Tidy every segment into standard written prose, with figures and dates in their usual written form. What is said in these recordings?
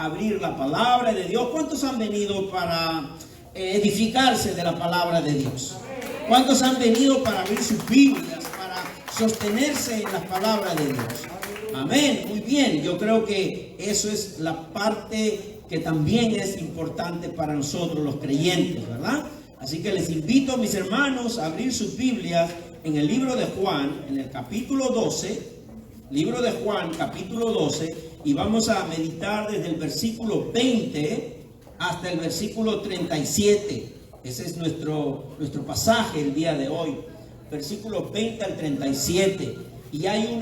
abrir la palabra de Dios. ¿Cuántos han venido para edificarse de la palabra de Dios? ¿Cuántos han venido para abrir sus Biblias, para sostenerse en la palabra de Dios? Amén, muy bien. Yo creo que eso es la parte que también es importante para nosotros los creyentes, ¿verdad? Así que les invito, mis hermanos, a abrir sus Biblias en el libro de Juan, en el capítulo 12, libro de Juan, capítulo 12, y vamos a meditar desde el versículo 20 hasta el versículo 37. Ese es nuestro pasaje el día de hoy, versículo 20 al 37. Y hay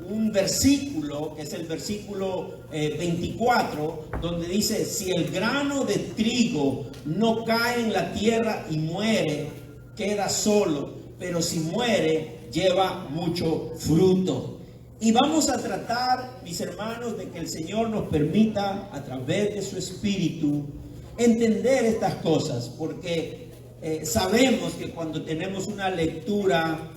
un versículo, que es el versículo 24, donde dice: si el grano de trigo no cae en la tierra y muere, queda solo, pero si muere, lleva mucho fruto. Y vamos a tratar, mis hermanos, de que el Señor nos permita, a través de su Espíritu, entender estas cosas, porque sabemos que cuando tenemos una lectura,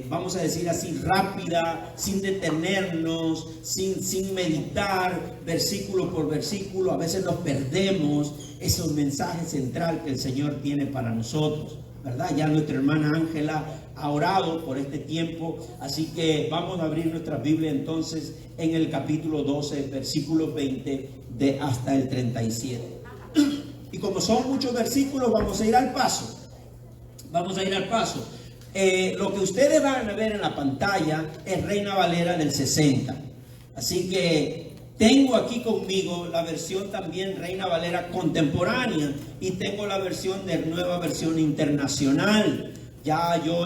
vamos a decir así, rápida, sin detenernos, sin meditar versículo por versículo, a veces nos perdemos esos mensajes centrales que el Señor tiene para nosotros, ¿verdad? Ya nuestra hermana Ángela ha orado por este tiempo, así que vamos a abrir nuestra Biblia entonces en el capítulo 12, versículo 20 hasta el 37. Y como son muchos versículos, vamos a ir al paso. Lo que ustedes van a ver en la pantalla es Reina Valera del 60. Así que tengo aquí conmigo la versión también Reina Valera contemporánea y tengo la versión de Nueva Versión Internacional. Ya yo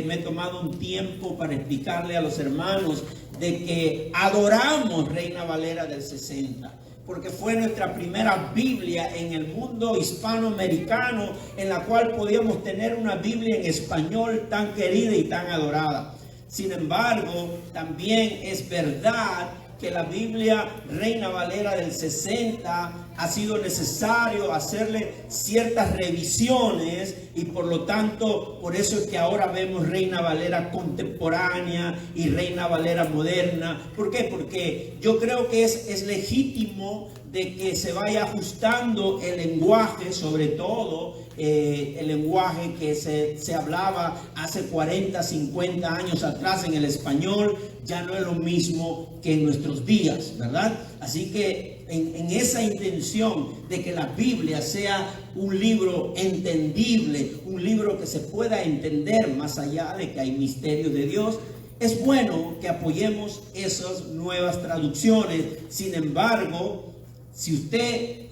me he tomado un tiempo para explicarle a los hermanos de que adoramos Reina Valera del 60. Porque fue nuestra primera Biblia en el mundo hispanoamericano, en la cual podíamos tener una Biblia en español tan querida y tan adorada. Sin embargo, también es verdad que la Biblia Reina Valera del 60 ha sido necesario hacerle ciertas revisiones, y por lo tanto, por eso es que ahora vemos Reina Valera contemporánea y Reina Valera moderna. ¿Por qué? Porque yo creo que es legítimo de que se vaya ajustando el lenguaje, sobre todo el lenguaje que se hablaba hace 40, 50 años atrás en el español, ya no es lo mismo que en nuestros días, ¿verdad? Así que en esa intención de que la Biblia sea un libro entendible, un libro que se pueda entender más allá de que hay misterios de Dios, es bueno que apoyemos esas nuevas traducciones. Sin embargo, si usted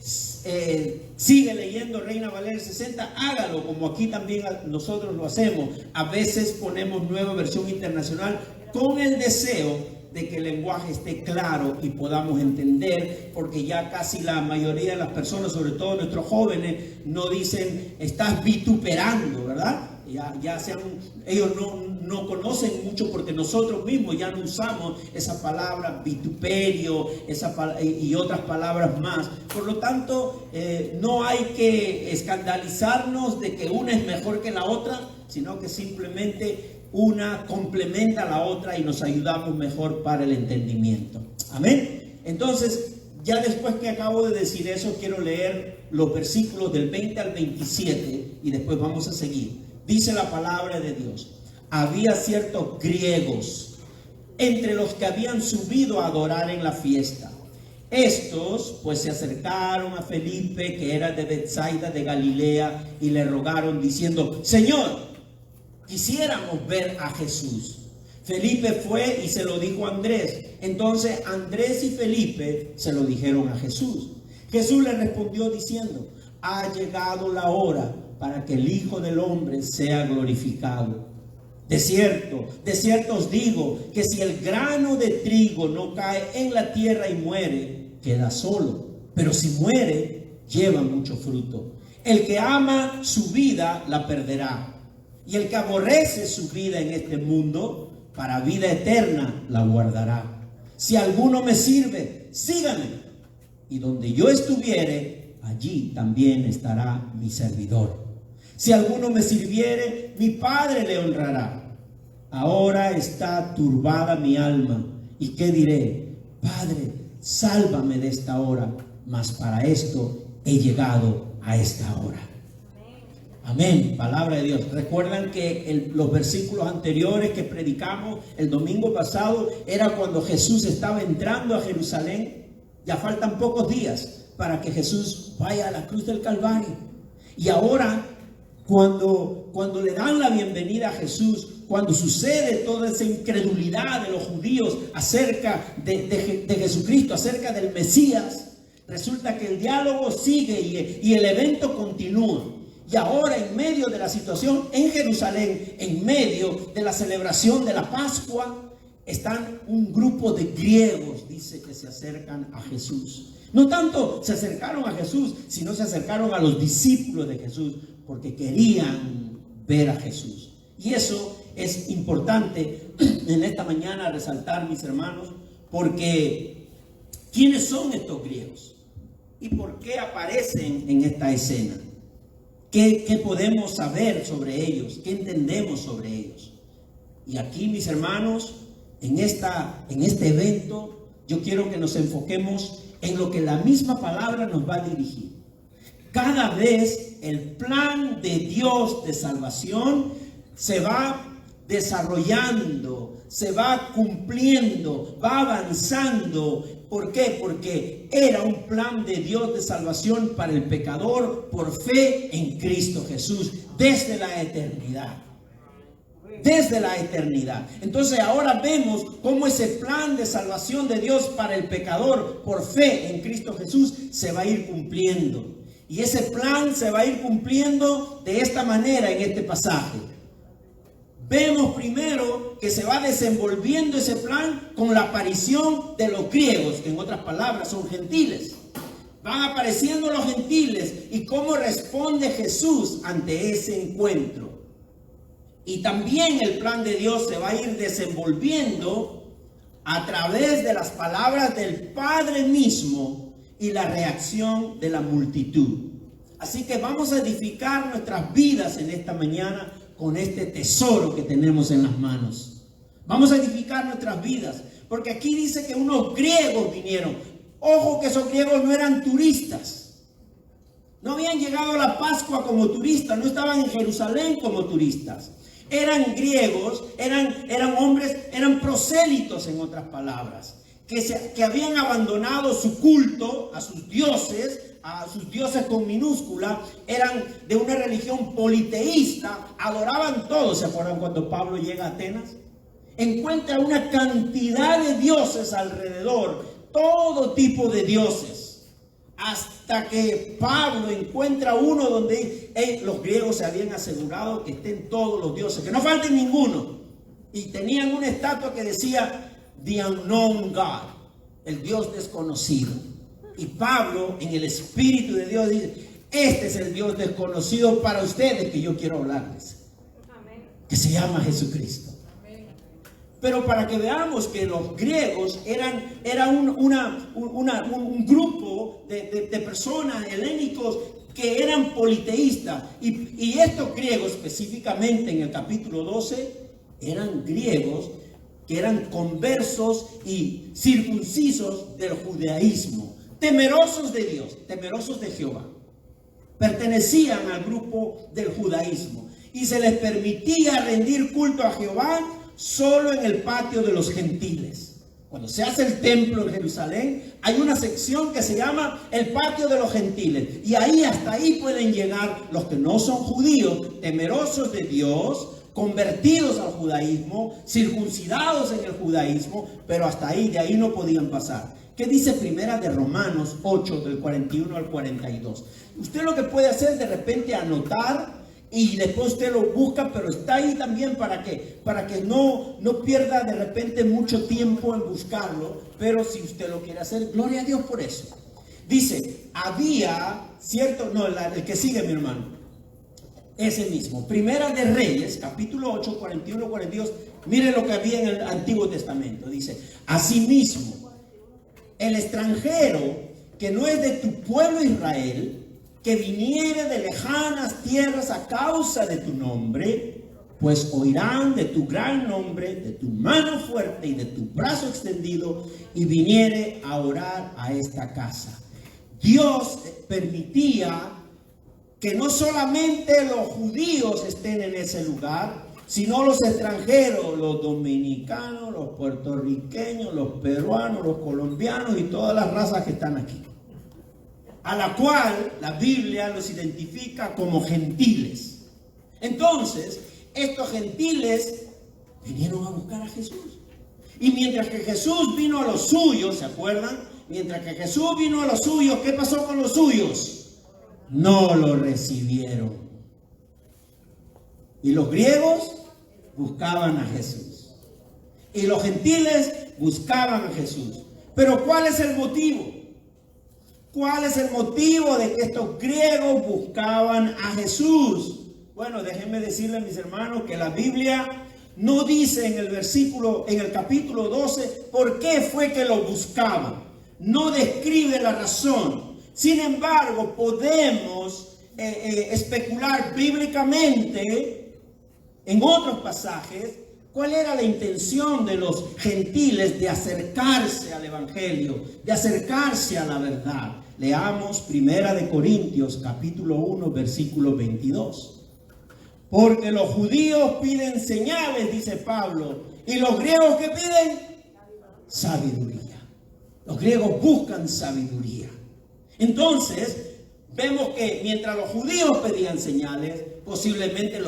sigue leyendo Reina Valera 60, hágalo, como aquí también nosotros lo hacemos. A veces ponemos Nueva Versión Internacional con el deseo de que el lenguaje esté claro y podamos entender, porque ya casi la mayoría de las personas, sobre todo nuestros jóvenes, no dicen estás vituperando, ¿verdad? Ellos no conocen mucho, porque nosotros mismos ya no usamos esa palabra vituperio y otras palabras más. Por lo tanto, no hay que escandalizarnos de que una es mejor que la otra, sino que simplemente una complementa a la otra y nos ayudamos mejor para el entendimiento. Amén. Entonces, ya después que acabo de decir eso, quiero leer los versículos del 20 al 27 y después vamos a seguir. Dice la palabra de Dios: había ciertos griegos entre los que habían subido a adorar en la fiesta. Estos pues se acercaron a Felipe, que era de Betsaida de Galilea, y le rogaron diciendo: Señor, quisiéramos ver a Jesús. Felipe fue y se lo dijo a Andrés. Entonces Andrés y Felipe se lo dijeron a Jesús. Jesús le respondió diciendo: ha llegado la hora para que el Hijo del Hombre sea glorificado. De cierto os digo que si el grano de trigo no cae en la tierra y muere, queda solo, pero si muere, lleva mucho fruto. El que ama su vida la perderá, y el que aborrece su vida en este mundo, para vida eterna la guardará. Si alguno me sirve, sígame, y donde yo estuviere, allí también estará mi servidor. Si alguno me sirviere, mi Padre le honrará. Ahora está turbada mi alma, ¿y qué diré? Padre, sálvame de esta hora, mas para esto he llegado a esta hora. Amén, palabra de Dios. Recuerdan que los versículos anteriores que predicamos el domingo pasado era cuando Jesús estaba entrando a Jerusalén. Ya faltan pocos días para que Jesús vaya a la cruz del Calvario. Y ahora, cuando le dan la bienvenida a Jesús, cuando sucede toda esa incredulidad de los judíos acerca de Jesucristo, acerca del Mesías, resulta que el diálogo sigue y el evento continúa. Y ahora, en medio de la situación en Jerusalén, en medio de la celebración de la Pascua, están un grupo de griegos, dice, que se acercan a Jesús. No tanto se acercaron a Jesús, sino se acercaron a los discípulos de Jesús, porque querían ver a Jesús. Y eso es importante en esta mañana resaltar, mis hermanos, porque ¿quiénes son estos griegos? ¿Y por qué aparecen en esta escena? ¿Qué podemos saber sobre ellos? ¿Qué entendemos sobre ellos? Y aquí, mis hermanos, en este evento, yo quiero que nos enfoquemos en lo que la misma palabra nos va a dirigir. Cada vez el plan de Dios de salvación se va desarrollando, se va cumpliendo, va avanzando. ¿Por qué? Porque era un plan de Dios de salvación para el pecador por fe en Cristo Jesús desde la eternidad. Desde la eternidad. Entonces ahora vemos cómo ese plan de salvación de Dios para el pecador por fe en Cristo Jesús se va a ir cumpliendo. Y ese plan se va a ir cumpliendo de esta manera en este pasaje. Vemos primero que se va desenvolviendo ese plan con la aparición de los griegos, que en otras palabras son gentiles. Van apareciendo los gentiles y cómo responde Jesús ante ese encuentro. Y también el plan de Dios se va a ir desenvolviendo a través de las palabras del Padre mismo y la reacción de la multitud. Así que vamos a edificar nuestras vidas en esta mañana con este tesoro que tenemos en las manos. Vamos a edificar nuestras vidas, porque aquí dice que unos griegos vinieron. Ojo que esos griegos no eran turistas. No habían llegado a la Pascua como turistas, no estaban en Jerusalén como turistas. Eran griegos, eran hombres, eran prosélitos, en otras palabras, que habían abandonado su culto a sus dioses con minúscula, eran de una religión politeísta, adoraban todo. ¿Se acuerdan cuando Pablo llega a Atenas? Encuentra una cantidad de dioses alrededor, todo tipo de dioses. Hasta que Pablo encuentra uno donde los griegos se habían asegurado que estén todos los dioses, que no falte ninguno. Y tenían una estatua que decía The Unknown God, el Dios desconocido. Y Pablo, en el Espíritu de Dios, dice: este es el Dios desconocido para ustedes que yo quiero hablarles. Amén. Que se llama Jesucristo. Pero para que veamos que los griegos era un grupo de personas helénicos que eran politeístas. Y estos griegos, específicamente en el capítulo 12, eran griegos que eran conversos y circuncisos del judaísmo, temerosos de Dios, temerosos de Jehová. Pertenecían al grupo del judaísmo y se les permitía rendir culto a Jehová solo en el patio de los gentiles. Cuando se hace el templo en Jerusalén, hay una sección que se llama el patio de los gentiles. Y ahí, hasta ahí pueden llegar los que no son judíos, temerosos de Dios, convertidos al judaísmo, circuncidados en el judaísmo, pero hasta ahí, de ahí no podían pasar. ¿Qué dice Primera de Romanos 8, del 41 al 42? Usted lo que puede hacer es de repente anotar, y después usted lo busca, pero está ahí también para que no pierda de repente mucho tiempo en buscarlo. Pero si usted lo quiere hacer, gloria a Dios por eso. Dice, había cierto, no, el que sigue, mi hermano, ese mismo, Primera de Reyes, capítulo 8, 41, 42. Mire lo que había en el Antiguo Testamento. Dice: asimismo, el extranjero que no es de tu pueblo Israel, que viniere de lejanas tierras a causa de tu nombre, pues oirán de tu gran nombre, de tu mano fuerte y de tu brazo extendido, y viniere a orar a esta casa. Dios permitía que no solamente los judíos estén en ese lugar, sino los extranjeros, los dominicanos, los puertorriqueños, los peruanos, los colombianos y todas las razas que están aquí, a la cual la Biblia los identifica como gentiles. Entonces, estos gentiles vinieron a buscar a Jesús. Y mientras que Jesús vino a los suyos, ¿se acuerdan? Mientras que Jesús vino a los suyos, ¿qué pasó con los suyos? No lo recibieron. Y los griegos buscaban a Jesús. Y los gentiles buscaban a Jesús. Pero ¿cuál es el motivo? ¿Cuál es el motivo de que estos griegos buscaban a Jesús? Bueno, déjenme decirles, mis hermanos, que la Biblia no dice en el capítulo 12, por qué fue que lo buscaban. No describe la razón. Sin embargo, podemos especular bíblicamente en otros pasajes cuál era la intención de los gentiles de acercarse al evangelio, de acercarse a la verdad. Leamos 1 Corintios capítulo 1, versículo 22. Porque los judíos piden señales, dice Pablo, y los griegos ¿qué piden? Sabiduría. Los griegos buscan sabiduría. Entonces, vemos que mientras los judíos pedían señales, posiblemente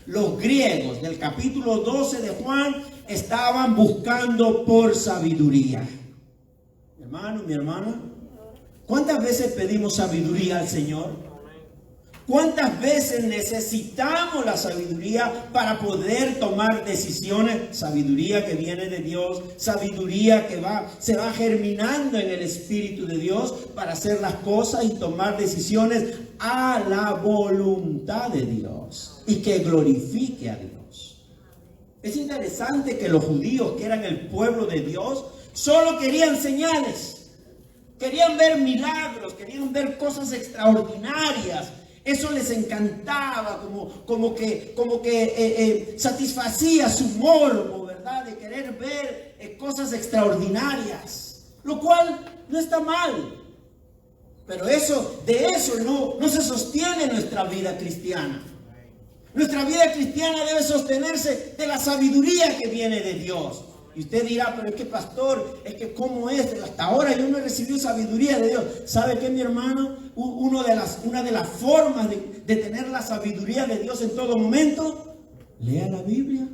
los griegos del capítulo 12 de Juan estaban buscando por sabiduría. Mi hermano, mi hermana, ¿cuántas veces pedimos sabiduría al Señor? ¿Cuántas veces necesitamos la sabiduría para poder tomar decisiones? Sabiduría que viene de Dios, sabiduría que se va germinando en el Espíritu de Dios para hacer las cosas y tomar decisiones a la voluntad de Dios y que glorifique a Dios. Es interesante que los judíos, que eran el pueblo de Dios, solo querían señales, querían ver milagros, querían ver cosas extraordinarias. Eso les encantaba, como que satisfacía su morbo, ¿verdad? De querer ver cosas extraordinarias, lo cual no está mal. Pero de eso no se sostiene nuestra vida cristiana. Nuestra vida cristiana debe sostenerse de la sabiduría que viene de Dios. Y usted dirá, pero es que pastor, es que ¿cómo es? Hasta ahora yo no he recibido sabiduría de Dios. ¿Sabe qué, mi hermano? Una de las formas de tener la sabiduría de Dios en todo momento, lea la Biblia.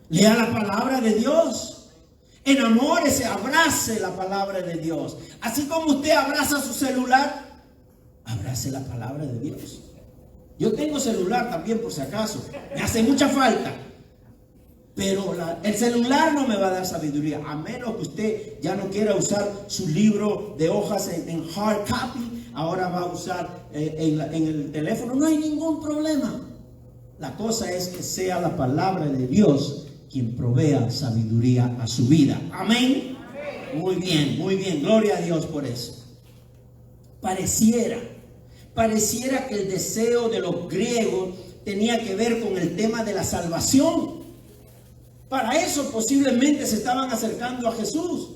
Lea la palabra de Dios. Enamórese, abrace la palabra de Dios. Así como usted abraza su celular, abrace la palabra de Dios. Yo tengo celular también por si acaso. Me hace mucha falta. Pero el celular no me va a dar sabiduría, a menos que usted ya no quiera usar su libro de hojas en hard copy. Ahora va a usar en el teléfono. No hay ningún problema. La cosa es que sea la palabra de Dios quien provea sabiduría a su vida. Amén. Muy bien, muy bien. Gloria a Dios por eso. Pareciera que el deseo de los griegos tenía que ver con el tema de la salvación. Para eso posiblemente se estaban acercando a Jesús,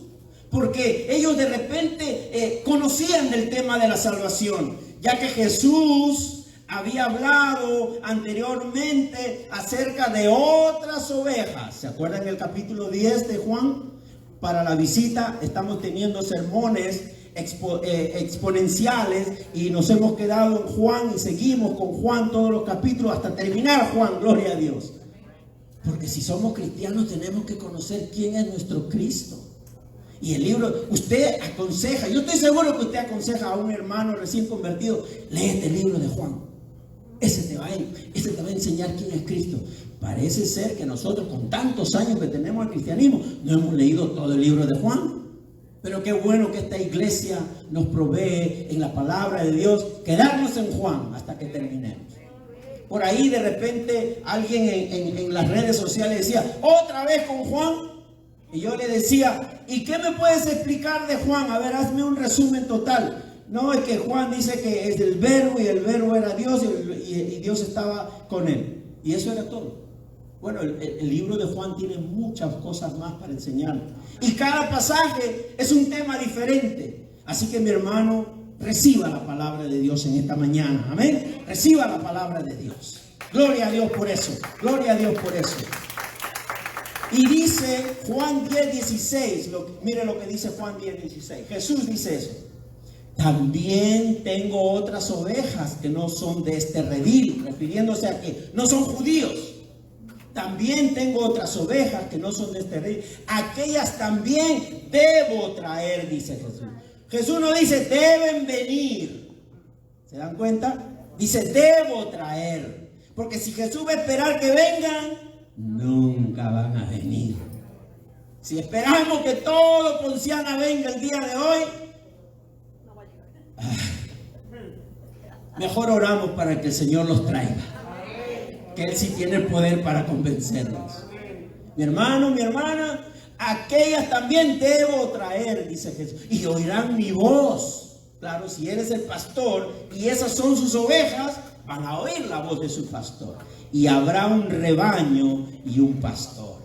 porque ellos de repente conocían del tema de la salvación, ya que Jesús había hablado anteriormente acerca de otras ovejas. ¿Se acuerdan el capítulo 10 de Juan? Para la visita estamos teniendo sermones exponenciales y nos hemos quedado en Juan y seguimos con Juan todos los capítulos hasta terminar Juan. Gloria a Dios. Porque si somos cristianos tenemos que conocer quién es nuestro Cristo. Y el libro, usted aconseja, yo estoy seguro que usted aconseja a un hermano recién convertido, lee este libro de Juan. Ese te va a enseñar quién es Cristo. Parece ser que nosotros con tantos años que tenemos el cristianismo no hemos leído todo el libro de Juan. Pero qué bueno que esta iglesia nos provee en la palabra de Dios quedarnos en Juan hasta que terminemos. Por ahí de repente alguien en las redes sociales decía, otra vez con Juan. Y yo le decía, ¿y qué me puedes explicar de Juan? A ver, hazme un resumen total. No, es que Juan dice que es el verbo y el verbo era Dios y Dios estaba con él. Y eso era todo. Bueno, el libro de Juan tiene muchas cosas más para enseñar. Y cada pasaje es un tema diferente. Así que mi hermano, reciba la palabra de Dios en esta mañana. Amén. Reciba la palabra de Dios. Gloria a Dios por eso. Gloria a Dios por eso. Y dice Juan 10:16. Mire lo que dice Juan 10:16. Jesús dice eso. También tengo otras ovejas que no son de este redil, refiriéndose a que no son judíos. También tengo otras ovejas que no son de este redil. Aquellas también debo traer, dice Jesús. Jesús no dice deben venir. ¿Se dan cuenta? Dice debo traer. Porque si Jesús va a esperar que vengan, nunca van a venir. Si esperamos que todo Ponciana venga el día de hoy, mejor oramos para que el Señor los traiga, que Él sí tiene el poder para convencerlos. Mi hermano, mi hermana, aquellas también debo traer, dice Jesús, y oirán mi voz. Claro, si eres el pastor y esas son sus ovejas, van a oír la voz de su pastor. Y habrá un rebaño y un pastor.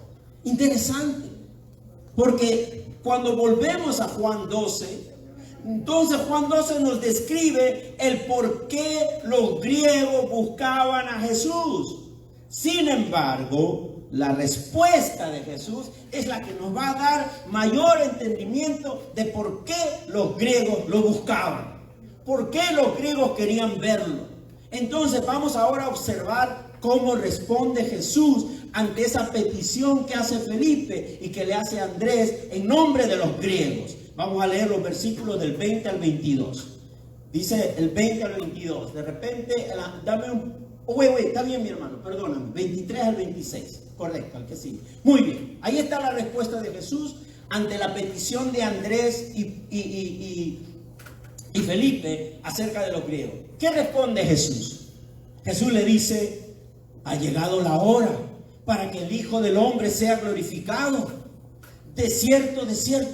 Interesante, porque cuando volvemos a Juan 12, entonces Juan 12 nos describe el por qué los griegos buscaban a Jesús. Sin embargo, la respuesta de Jesús es la que nos va a dar mayor entendimiento de por qué los griegos lo buscaban. ¿Por qué los griegos querían verlo? Entonces vamos ahora a observar cómo responde Jesús ante esa petición que hace Felipe y que le hace Andrés en nombre de los griegos. Vamos a leer los versículos del 20 al 22. Dice el 20 al 22. De repente, dame un... está bien mi hermano, perdóname. 23 al 26. Correcto, al que sigue. Muy bien. Ahí está la respuesta de Jesús ante la petición de Andrés y Felipe acerca de los griegos. ¿Qué responde Jesús? Jesús le dice, ha llegado la hora para que el Hijo del Hombre sea glorificado. De cierto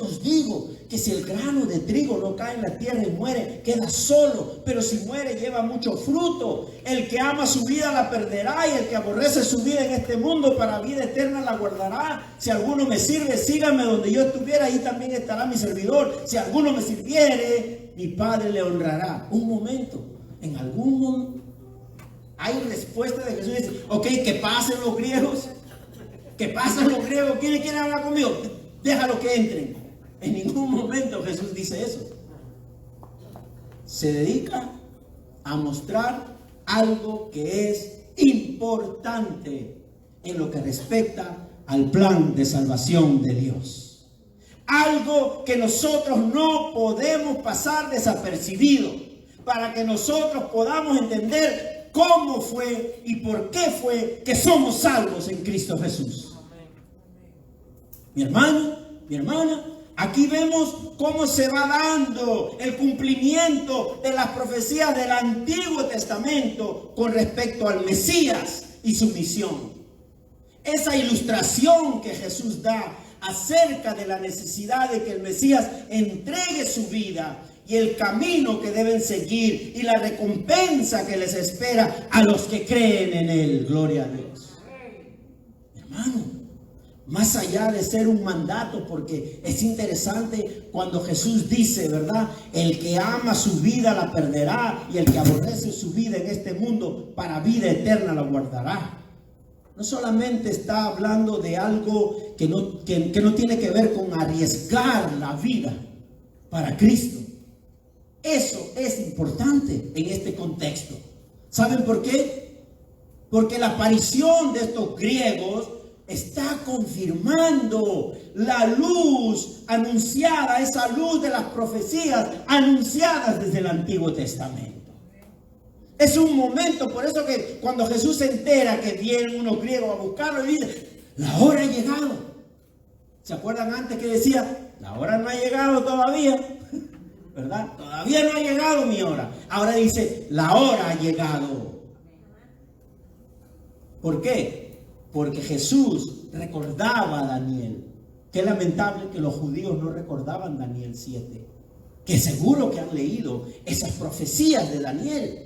os digo, que si el grano de trigo no cae en la tierra y muere, queda solo, pero si muere lleva mucho fruto. El que ama su vida la perderá, y el que aborrece su vida en este mundo para vida eterna la guardará. Si alguno me sirve, sígame donde yo estuviera, ahí también estará mi servidor. Si alguno me sirviere, mi Padre le honrará. Un momento, en algún momento hay respuesta de Jesús. Dice, ok, que pasen los griegos, que pasen los griegos. ¿Quiénes quieren hablar conmigo? Déjalo que entren. En ningún momento Jesús dice eso. Se dedica a mostrar algo que es importante en lo que respecta al plan de salvación de Dios. Algo que nosotros no podemos pasar desapercibido, para que nosotros podamos entender cómo fue y por qué fue que somos salvos en Cristo Jesús. Mi hermano, mi hermana, aquí vemos cómo se va dando el cumplimiento de las profecías del Antiguo Testamento con respecto al Mesías y su misión. Esa ilustración que Jesús da acerca de la necesidad de que el Mesías entregue su vida y el camino que deben seguir y la recompensa que les espera a los que creen en Él. Gloria a Dios. Hermano, más allá de ser un mandato, porque es interesante cuando Jesús dice, ¿verdad? El que ama su vida la perderá, y el que aborrece su vida en este mundo para vida eterna la guardará. No solamente está hablando de algo que no tiene que ver con arriesgar la vida para Cristo. Eso es importante en este contexto. ¿Saben por qué? Porque la aparición de estos griegos está confirmando la luz anunciada, esa luz de las profecías anunciadas desde el Antiguo Testamento. Es un momento, por eso que cuando Jesús se entera que vienen unos griegos a buscarlo, dice, la hora ha llegado. ¿Se acuerdan antes que decía, la hora no ha llegado todavía? ¿Verdad? Todavía no ha llegado mi hora. Ahora dice, la hora ha llegado. ¿Por qué? Porque Jesús recordaba a Daniel. Qué lamentable que los judíos no recordaban Daniel 7. que seguro que han leído esas profecías de Daniel.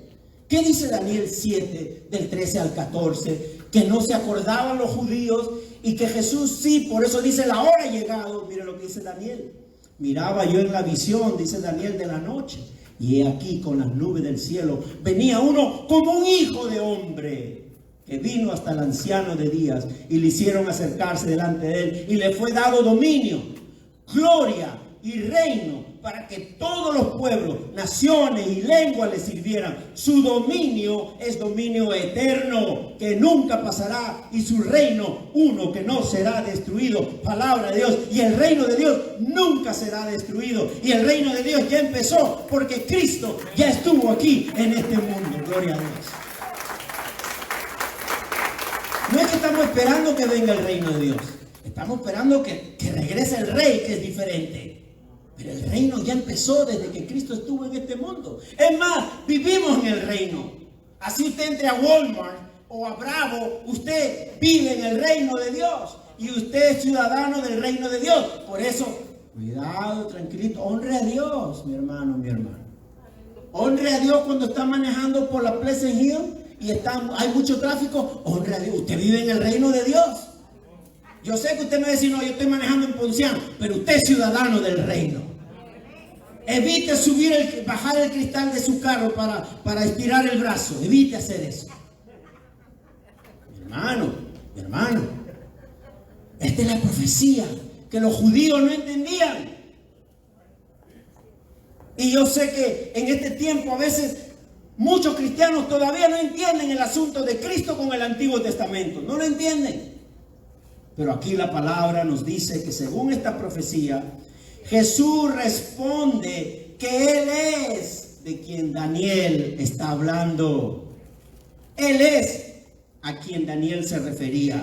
¿Qué dice Daniel 7, del 13 al 14? Que no se acordaban los judíos y que Jesús sí, por eso dice la hora ha llegado. Mire lo que dice Daniel. Miraba yo en la visión, dice Daniel, de la noche, y he aquí con las nubes del cielo venía uno como un hijo de hombre, que vino hasta el anciano de días y le hicieron acercarse delante de él y le fue dado dominio, gloria y reino para que todos los pueblos, naciones y lenguas le sirvieran. Su dominio es dominio eterno que nunca pasará, y su reino uno que no será destruido. Palabra de Dios. Y el reino de Dios nunca será destruido, y el reino de Dios ya empezó porque Cristo ya estuvo aquí en este mundo. Gloria a Dios. No es que estamos esperando que venga el reino de Dios, estamos esperando que regrese el rey, que es diferente. Pero el reino ya empezó desde que Cristo estuvo en este mundo. Es más, vivimos en el reino. Así usted entre a Walmart o a Bravo, usted vive en el reino de Dios. Y usted es ciudadano del reino de Dios. Por eso, cuidado, tranquilito, honre a Dios, mi hermano, mi hermana. Honre a Dios cuando está manejando por la Pleasant Hill y hay mucho tráfico. Honre a Dios, usted vive en el reino de Dios. Yo sé que usted me va a decir, no, yo estoy manejando en Ponciano, pero usted es ciudadano del reino. Evite bajar el cristal de su carro para estirar el brazo. Evite hacer eso. Mi hermano, esta es la profecía que los judíos no entendían. Y yo sé que en este tiempo a veces muchos cristianos todavía no entienden el asunto de Cristo con el Antiguo Testamento. No lo entienden. Pero aquí la palabra nos dice que según esta profecía, Jesús responde que Él es de quien Daniel está hablando. Él es a quien Daniel se refería.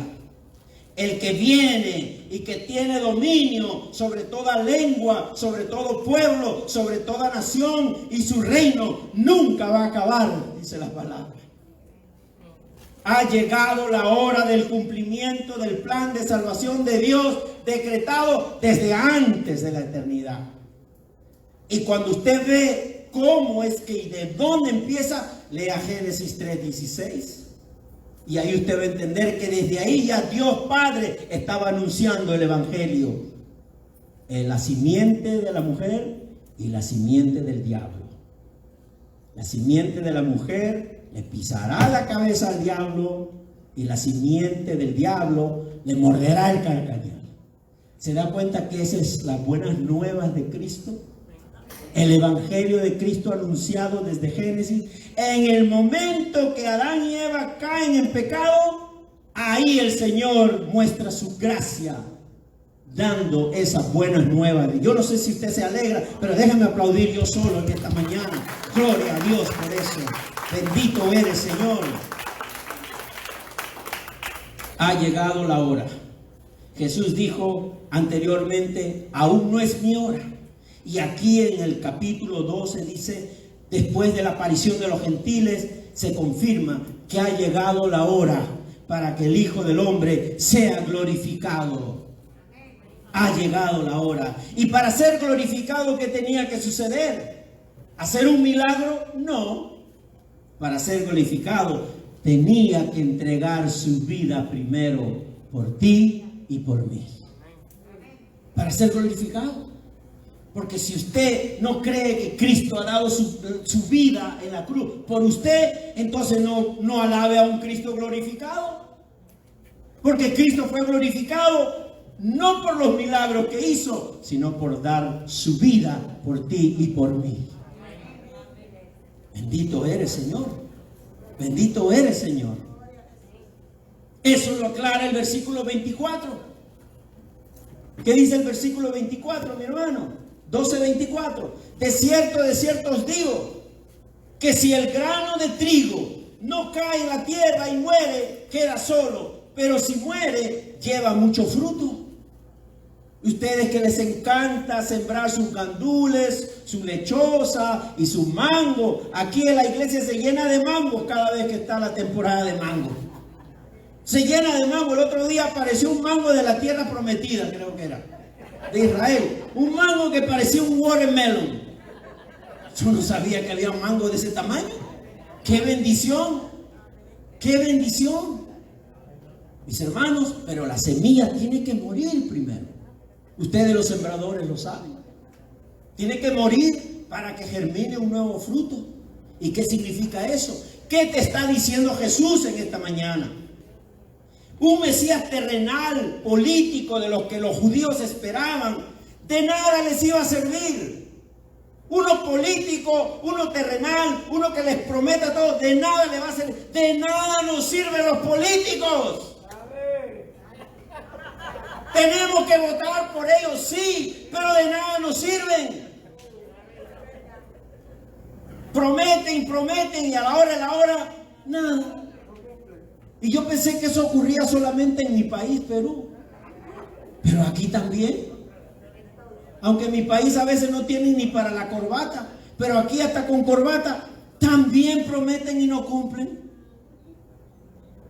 El que viene y que tiene dominio sobre toda lengua, sobre todo pueblo, sobre toda nación, y su reino nunca va a acabar, dice la palabra. Ha llegado la hora del cumplimiento del plan de salvación de Dios decretado desde antes de la eternidad. Y cuando usted ve cómo es que y de dónde empieza, lea Génesis 3:16. Y ahí usted va a entender que desde ahí ya Dios Padre estaba anunciando el Evangelio. La simiente de la mujer y la simiente del diablo. La simiente de la mujer le pisará la cabeza al diablo, y la simiente del diablo le morderá el carcañal. ¿Se da cuenta que esas es las buenas nuevas de Cristo? El Evangelio de Cristo anunciado desde Génesis. En el momento que Adán y Eva caen en pecado, ahí el Señor muestra su gracia, dando esas buenas nuevas. Yo no sé si usted se alegra, pero déjame aplaudir yo solo en esta mañana. Gloria a Dios por eso. Bendito eres, Señor. Ha llegado la hora. Jesús dijo anteriormente, aún no es mi hora. Y aquí en el capítulo 12 dice, después de la aparición de los gentiles, se confirma que ha llegado la hora para que el Hijo del Hombre sea glorificado. Ha llegado la hora. Y para ser glorificado, ¿qué tenía que suceder? ¿Hacer un milagro? No. Para ser glorificado, tenía que entregar su vida primero por ti y por mí. Para ser glorificado. Porque si usted no cree que Cristo ha dado su vida en la cruz por usted, entonces no alabe a un Cristo glorificado. Porque Cristo fue glorificado no por los milagros que hizo, sino por dar su vida por ti y por mí. Bendito eres, Señor. Bendito eres, Señor. Eso lo aclara el versículo 24. ¿Qué dice el versículo 24, mi hermano? 12:24. De cierto os digo, que si el grano de trigo no cae en la tierra y muere, queda solo. Pero si muere, lleva mucho fruto. Ustedes que les encanta sembrar sus gandules, su lechosa y su mango. Aquí en la iglesia se llena de mangos cada vez que está la temporada de mango. Se llena de mango. El otro día apareció un mango de la tierra prometida, creo que era, de Israel. Un mango que parecía un watermelon. Yo no sabía que había un mango de ese tamaño. ¡Qué bendición! ¡Qué bendición! Mis hermanos, pero la semilla tiene que morir primero. Ustedes los sembradores lo saben. Tiene que morir para que germine un nuevo fruto. ¿Y qué significa eso? ¿Qué te está diciendo Jesús en esta mañana? Un Mesías terrenal, político, de los que los judíos esperaban, de nada les iba a servir. Uno político, uno terrenal, uno que les prometa todo, de nada le va a servir. De nada nos sirven los políticos. Tenemos que votar por ellos, sí, pero de nada nos sirven. Prometen y a la hora, nada. Y yo pensé que eso ocurría solamente en mi país, Perú. Pero aquí también. Aunque en mi país a veces no tienen ni para la corbata, pero aquí hasta con corbata también prometen y no cumplen.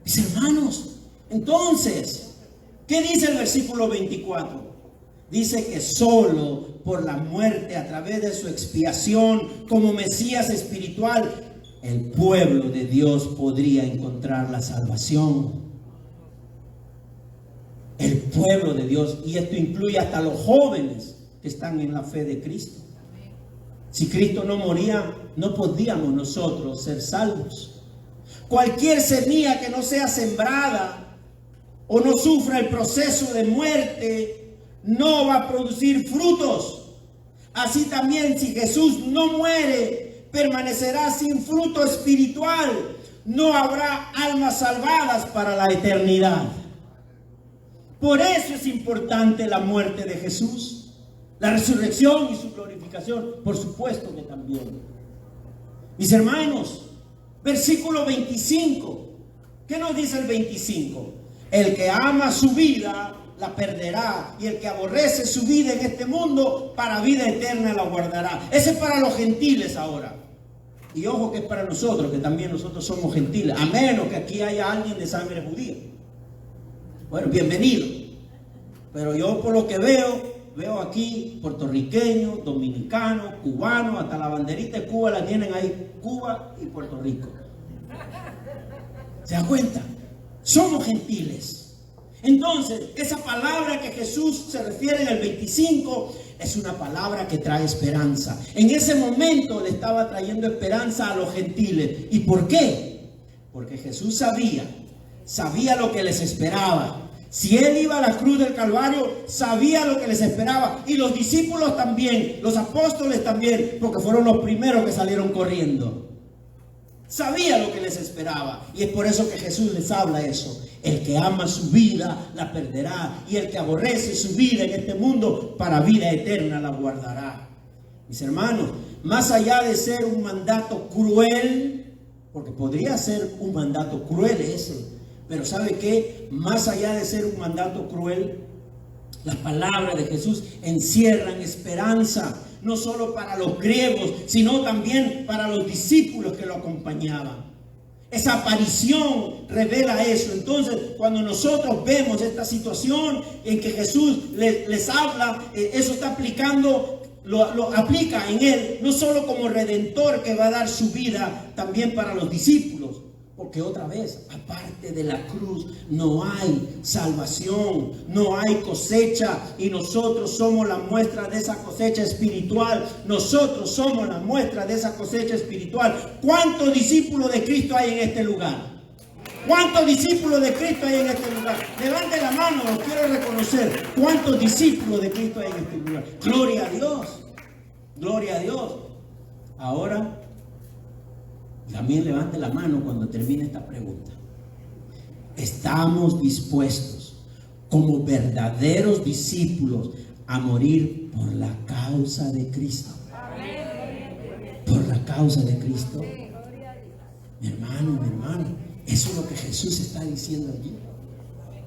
Mis hermanos, entonces, ¿qué dice el versículo 24? Dice que solo por la muerte, a través de su expiación como Mesías espiritual, el pueblo de Dios podría encontrar la salvación. El pueblo de Dios, y esto incluye hasta los jóvenes que están en la fe de Cristo. Si Cristo no moría, no podíamos nosotros ser salvos. Cualquier semilla que no sea sembrada o no sufra el proceso de muerte, no va a producir frutos. Así también, si Jesús no muere, permanecerá sin fruto espiritual. No habrá almas salvadas para la eternidad. Por eso es importante la muerte de Jesús, la resurrección y su glorificación, por supuesto que también. Mis hermanos, versículo 25. ¿Qué nos dice el 25? El que ama su vida la perderá, y el que aborrece su vida en este mundo, para vida eterna la guardará. Ese es para los gentiles ahora. Y ojo que es para nosotros, que también nosotros somos gentiles, a menos que aquí haya alguien de sangre judía. Bueno, bienvenido. Pero yo por lo que veo aquí puertorriqueños, dominicanos, cubanos, hasta la banderita de Cuba la tienen ahí, Cuba y Puerto Rico. ¿Se da cuenta? Somos gentiles. Entonces, esa palabra que Jesús se refiere en el 25 es una palabra que trae esperanza. En ese momento le estaba trayendo esperanza a los gentiles. ¿Y por qué? Porque Jesús sabía lo que les esperaba. Si Él iba a la cruz del Calvario, sabía lo que les esperaba. Y los discípulos también, los apóstoles también, porque fueron los primeros que salieron corriendo. Sabía lo que les esperaba. Y es por eso que Jesús les habla eso. El que ama su vida la perderá, y el que aborrece su vida en este mundo, para vida eterna la guardará. Mis hermanos, más allá de ser un mandato cruel, porque podría ser un mandato cruel ese, pero ¿sabe qué? Más allá de ser un mandato cruel, las palabras de Jesús encierran esperanza, no solo para los griegos, sino también para los discípulos que lo acompañaban. Esa aparición revela eso. Entonces, cuando nosotros vemos esta situación en que Jesús les habla, eso está aplicando, lo aplica en Él, no solo como redentor que va a dar su vida, también para los discípulos. Porque otra vez, aparte de la cruz, no hay salvación, no hay cosecha, y nosotros somos la muestra de esa cosecha espiritual. Nosotros somos la muestra de esa cosecha espiritual. ¿Cuántos discípulos de Cristo hay en este lugar? ¿Cuántos discípulos de Cristo hay en este lugar? Levante la mano, los quiero reconocer. ¿Cuántos discípulos de Cristo hay en este lugar? Gloria a Dios, gloria a Dios. Ahora, también levante la mano cuando termine esta pregunta. ¿Estamos dispuestos como verdaderos discípulos a morir por la causa de Cristo? Por la causa de Cristo. Mi hermano, eso es lo que Jesús está diciendo allí.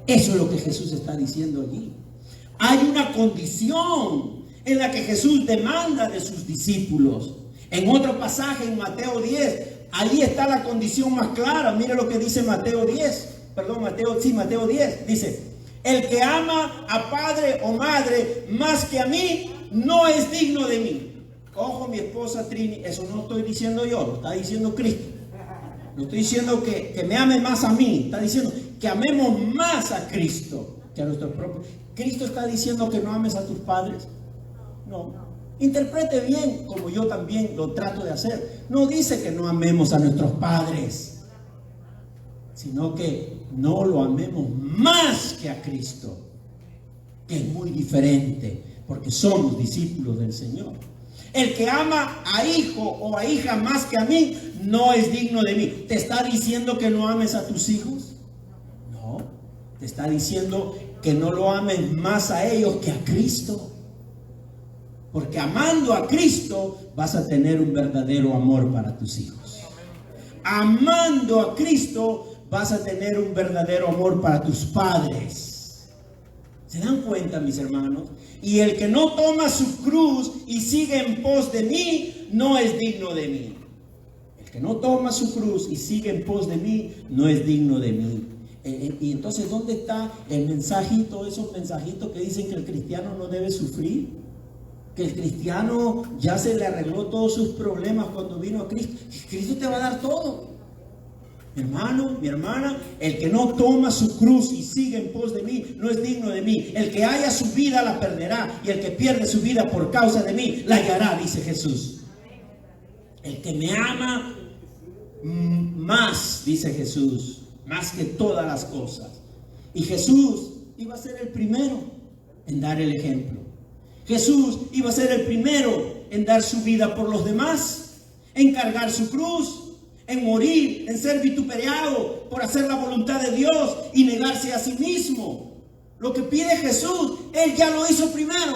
Eso es lo que Jesús está diciendo allí. Hay una condición en la que Jesús demanda de sus discípulos. En otro pasaje, en Mateo 10, ahí está la condición más clara. Mire lo que dice Mateo 10. Mateo 10. Dice: el que ama a padre o madre más que a mí, no es digno de mí. Ojo, mi esposa Trini, eso no estoy diciendo yo, lo está diciendo Cristo. No estoy diciendo que me ame más a mí, está diciendo que amemos más a Cristo que a nuestros propios. ¿Cristo está diciendo que no ames a tus padres? No. Interprete bien, como yo también lo trato de hacer. No dice que no amemos a nuestros padres, sino que no lo amemos más que a Cristo, que es muy diferente, porque somos discípulos del Señor. El que ama a hijo o a hija más que a mí, no es digno de mí. ¿Te está diciendo que no ames a tus hijos? No. Te está diciendo que no lo ames más a ellos que a Cristo. Porque amando a Cristo vas a tener un verdadero amor para tus hijos. Amando a Cristo vas a tener un verdadero amor para tus padres. ¿Se dan cuenta, mis hermanos? Y el que no toma su cruz y sigue en pos de mí, no es digno de mí. El que no toma su cruz y sigue en pos de mí, no es digno de mí. Y entonces, ¿dónde está el mensajito, esos mensajitos que dicen que el cristiano no debe sufrir? Que el cristiano ya se le arregló todos sus problemas cuando vino a Cristo. Cristo te va a dar todo. Mi hermano, mi hermana, el que no toma su cruz y sigue en pos de mí, no es digno de mí. El que haya su vida la perderá, y el que pierde su vida por causa de mí, la hallará, dice Jesús. El que me ama más, dice Jesús, más que todas las cosas. Y Jesús iba a ser el primero en dar el ejemplo. Jesús iba a ser el primero en dar su vida por los demás, en cargar su cruz, en morir, en ser vituperiado por hacer la voluntad de Dios y negarse a sí mismo. Lo que pide Jesús, Él ya lo hizo primero.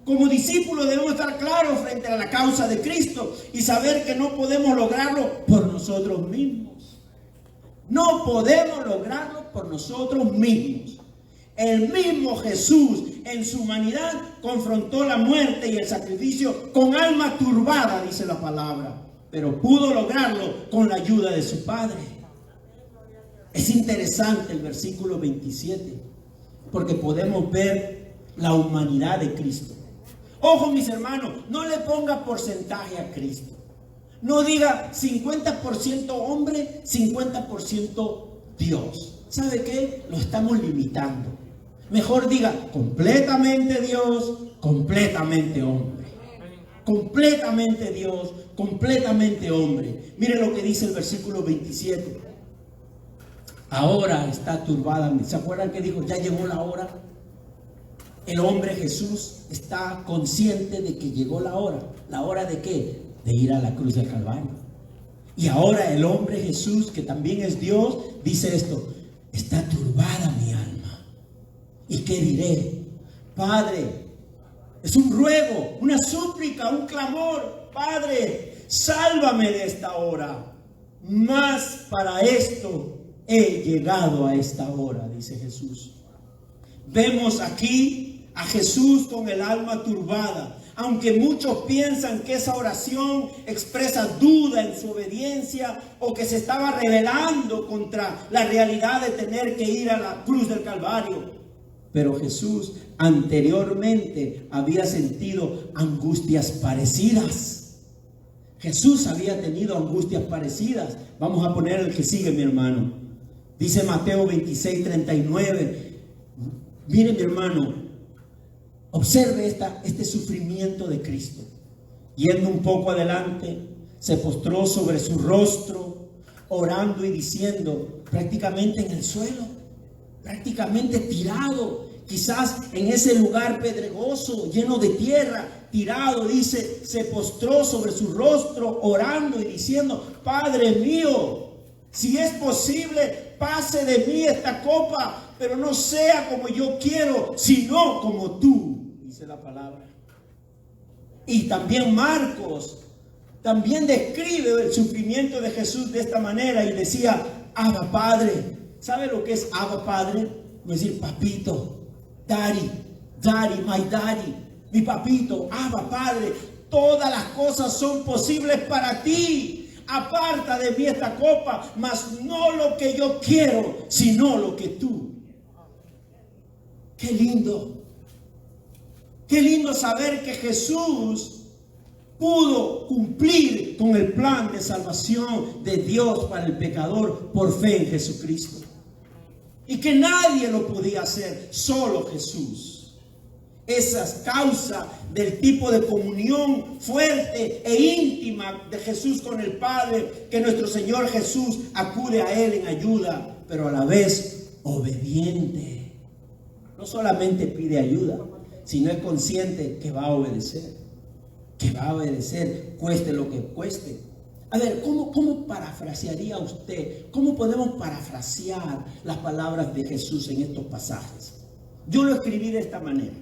Como discípulos debemos estar claros frente a la causa de Cristo y saber que no podemos lograrlo por nosotros mismos. No podemos lograrlo por nosotros mismos. El mismo Jesús en su humanidad confrontó la muerte y el sacrificio con alma turbada, dice la palabra. Pero pudo lograrlo con la ayuda de su Padre. Es interesante el versículo 27, porque podemos ver la humanidad de Cristo. Ojo, mis hermanos, no le ponga porcentaje a Cristo. No diga 50% hombre, 50% Dios. ¿Sabe qué? Lo estamos limitando. Mejor diga completamente Dios, completamente hombre. Completamente Dios, completamente hombre. Miren lo que dice el versículo 27. Ahora está turbada. ¿Se acuerdan que dijo? Ya llegó la hora. El hombre Jesús está consciente de que llegó la hora. ¿La hora de qué? De ir a la cruz del Calvario. Y ahora el hombre Jesús, que también es Dios, dice esto: está turbada mi alma. ¿Y qué diré? Padre, es un ruego, una súplica, un clamor. Padre, sálvame de esta hora. Mas para esto he llegado a esta hora, dice Jesús. Vemos aquí a Jesús con el alma turbada. Aunque muchos piensan que esa oración expresa duda en su obediencia o que se estaba rebelando contra la realidad de tener que ir a la cruz del Calvario. Pero Jesús anteriormente había sentido angustias parecidas. Jesús había tenido angustias parecidas. Vamos a poner el que sigue, mi hermano. Dice Mateo 26:39. Mire, mi hermano, observe este sufrimiento de Cristo. Yendo un poco adelante, se postró sobre su rostro, orando y diciendo, prácticamente en el suelo, prácticamente tirado, quizás en ese lugar pedregoso, lleno de tierra, tirado, dice, se postró sobre su rostro, orando y diciendo, Padre mío, si es posible, pase de mí esta copa, pero no sea como yo quiero, sino como tú, dice la palabra. Y también Marcos también describe el sufrimiento de Jesús de esta manera y decía, Abba Padre. ¿Sabe lo que es Abba Padre? Es decir, papito, daddy, my daddy, mi papito, Abba Padre. Todas las cosas son posibles para ti. Aparta de mí esta copa, mas no lo que yo quiero, sino lo que tú. Qué lindo. Qué lindo saber que Jesús pudo cumplir con el plan de salvación de Dios para el pecador por fe en Jesucristo. Y que nadie lo podía hacer, solo Jesús. Esa es causa del tipo de comunión fuerte e íntima de Jesús con el Padre, que nuestro Señor Jesús acude a Él en ayuda, pero a la vez obediente. No solamente pide ayuda, sino es consciente que va a obedecer. Que va a obedecer, cueste lo que cueste. A ver, ¿cómo parafrasearía usted? ¿Cómo podemos parafrasear las palabras de Jesús en estos pasajes? Yo lo escribí de esta manera.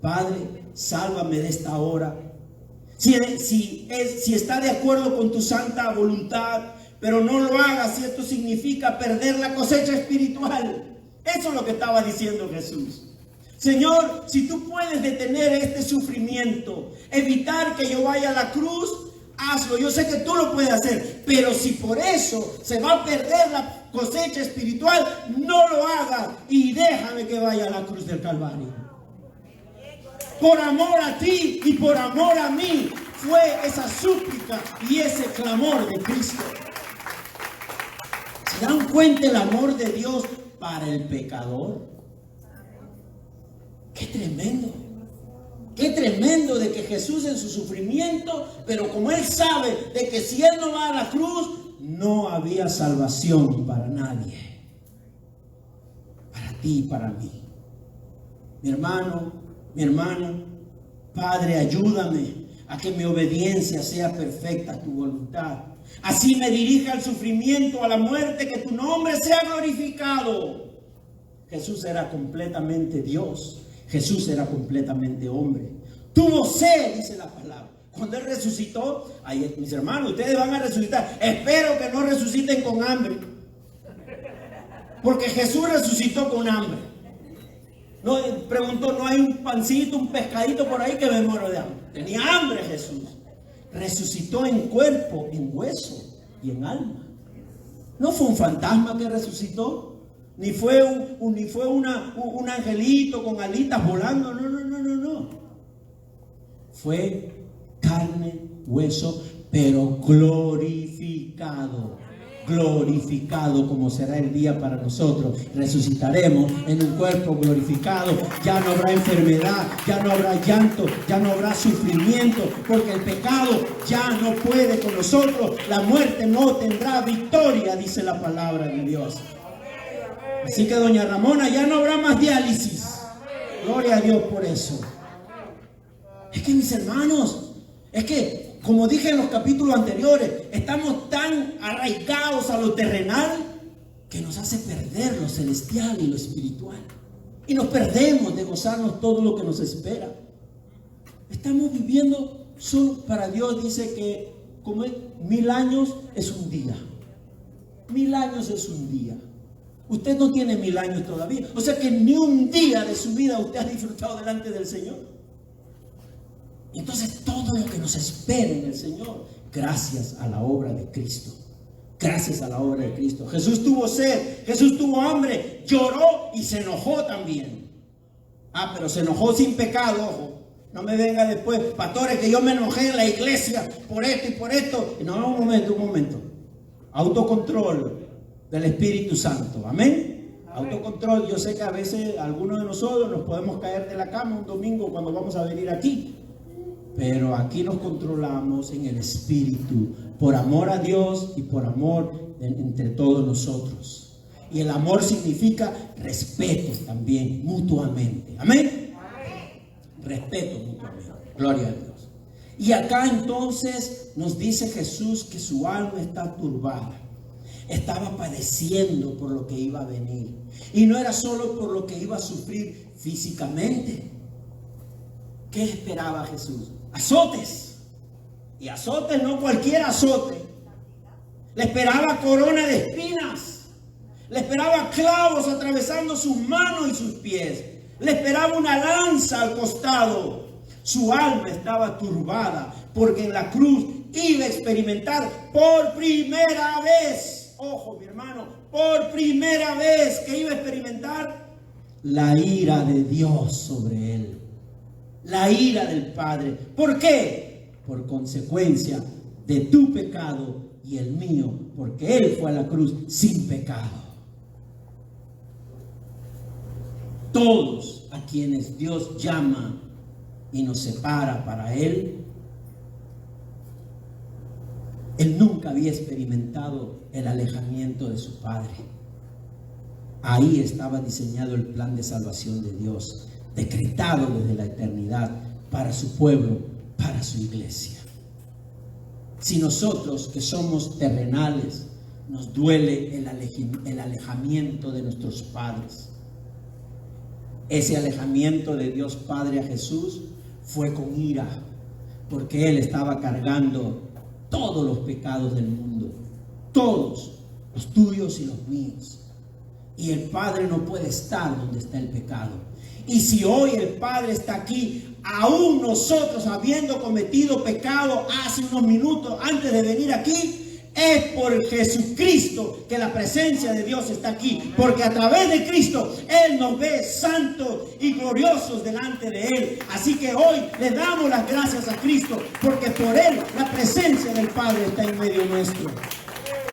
Padre, sálvame de esta hora. Si está de acuerdo con tu santa voluntad, pero no lo hagas, si esto significa perder la cosecha espiritual. Eso es lo que estaba diciendo Jesús. Señor, si tú puedes detener este sufrimiento, evitar que yo vaya a la cruz, hazlo. Yo sé que tú lo puedes hacer, pero si por eso se va a perder la cosecha espiritual, no lo hagas y déjame que vaya a la cruz del Calvario. Por amor a ti y por amor a mí fue esa súplica y ese clamor de Cristo. ¿Se dan cuenta el amor de Dios para el pecador? ¡Qué tremendo! ¡Qué tremendo de que Jesús en su sufrimiento, pero como Él sabe de que si Él no va a la cruz, no había salvación para nadie. Para ti y para mí. Mi hermano, mi hermana, Padre, ayúdame a que mi obediencia sea perfecta a tu voluntad. Así me dirija al sufrimiento, a la muerte, que tu nombre sea glorificado. Jesús era completamente Dios. Jesús era completamente hombre. Tuvo sed, dice la palabra. Cuando Él resucitó, ay, mis hermanos, ustedes van a resucitar. Espero que no resuciten con hambre. Porque Jesús resucitó con hambre. No, preguntó, ¿no hay un pancito, un pescadito por ahí que me muero de hambre? Tenía hambre Jesús. Resucitó en cuerpo, en hueso y en alma. No fue un fantasma que resucitó. Ni fue un angelito con alitas volando. No. Fue carne, hueso, pero glorificado. Glorificado, como será el día para nosotros. Resucitaremos en un cuerpo glorificado. Ya no habrá enfermedad, ya no habrá llanto, ya no habrá sufrimiento, porque el pecado ya no puede con nosotros. La muerte no tendrá victoria, dice la palabra de Dios. Así que doña Ramona, ya no habrá más diálisis. Gloria a Dios por eso. Es que mis hermanos, es que como dije en los capítulos anteriores, estamos tan arraigados a lo terrenal que nos hace perder lo celestial y lo espiritual. Y nos perdemos de gozarnos todo lo que nos espera. Estamos viviendo solo para Dios. Dice que como 1000 años es un día. 1000 años es un día. Usted no tiene 1000 años todavía. O sea que ni un día de su vida usted ha disfrutado delante del Señor. Entonces todo lo que nos espera en el Señor, gracias a la obra de Cristo. Gracias a la obra de Cristo. Jesús tuvo sed, Jesús tuvo hambre, lloró y se enojó también. Pero se enojó sin pecado, ojo. No me venga después, pastores, que yo me enojé en la iglesia por esto y por esto. No, un momento. Autocontrol del Espíritu Santo. Amén. Autocontrol. Yo sé que a veces algunos de nosotros nos podemos caer de la cama un domingo cuando vamos a venir aquí. Pero aquí nos controlamos en el Espíritu, por amor a Dios y por amor entre todos nosotros. Y el amor significa respeto también, mutuamente. Amén. Respeto mutuamente. Gloria a Dios. Y acá entonces nos dice Jesús que su alma está turbada. Estaba padeciendo por lo que iba a venir. Y no era solo por lo que iba a sufrir físicamente. ¿Qué esperaba Jesús? Azotes. Y azotes, no cualquier azote. Le esperaba corona de espinas. Le esperaba clavos atravesando sus manos y sus pies. Le esperaba una lanza al costado. Su alma estaba turbada porque en la cruz iba a experimentar por primera vez, ojo mi hermano, por primera vez que iba a experimentar la ira de Dios sobre él. La ira del Padre. ¿Por qué? por consecuencia de tu pecado y el mío, porque Él fue a la cruz sin pecado. Todos a quienes Dios llama y nos separa para Él, Él nunca había experimentado el alejamiento de su Padre. Ahí estaba diseñado el plan de salvación de Dios, decretado desde la eternidad para su pueblo, para su iglesia. Si nosotros, que somos terrenales, nos duele el alejamiento de nuestros padres, ese alejamiento de Dios Padre a Jesús fue con ira, porque Él estaba cargando todos los pecados del mundo, todos, los tuyos y los míos. Y el Padre no puede estar donde está el pecado. Y si hoy el Padre está aquí, aún nosotros habiendo cometido pecado hace unos minutos antes de venir aquí, es por Jesucristo que la presencia de Dios está aquí, porque a través de Cristo Él nos ve santos y gloriosos delante de Él. Así que hoy le damos las gracias a Cristo, porque por Él la presencia del Padre está en medio nuestro.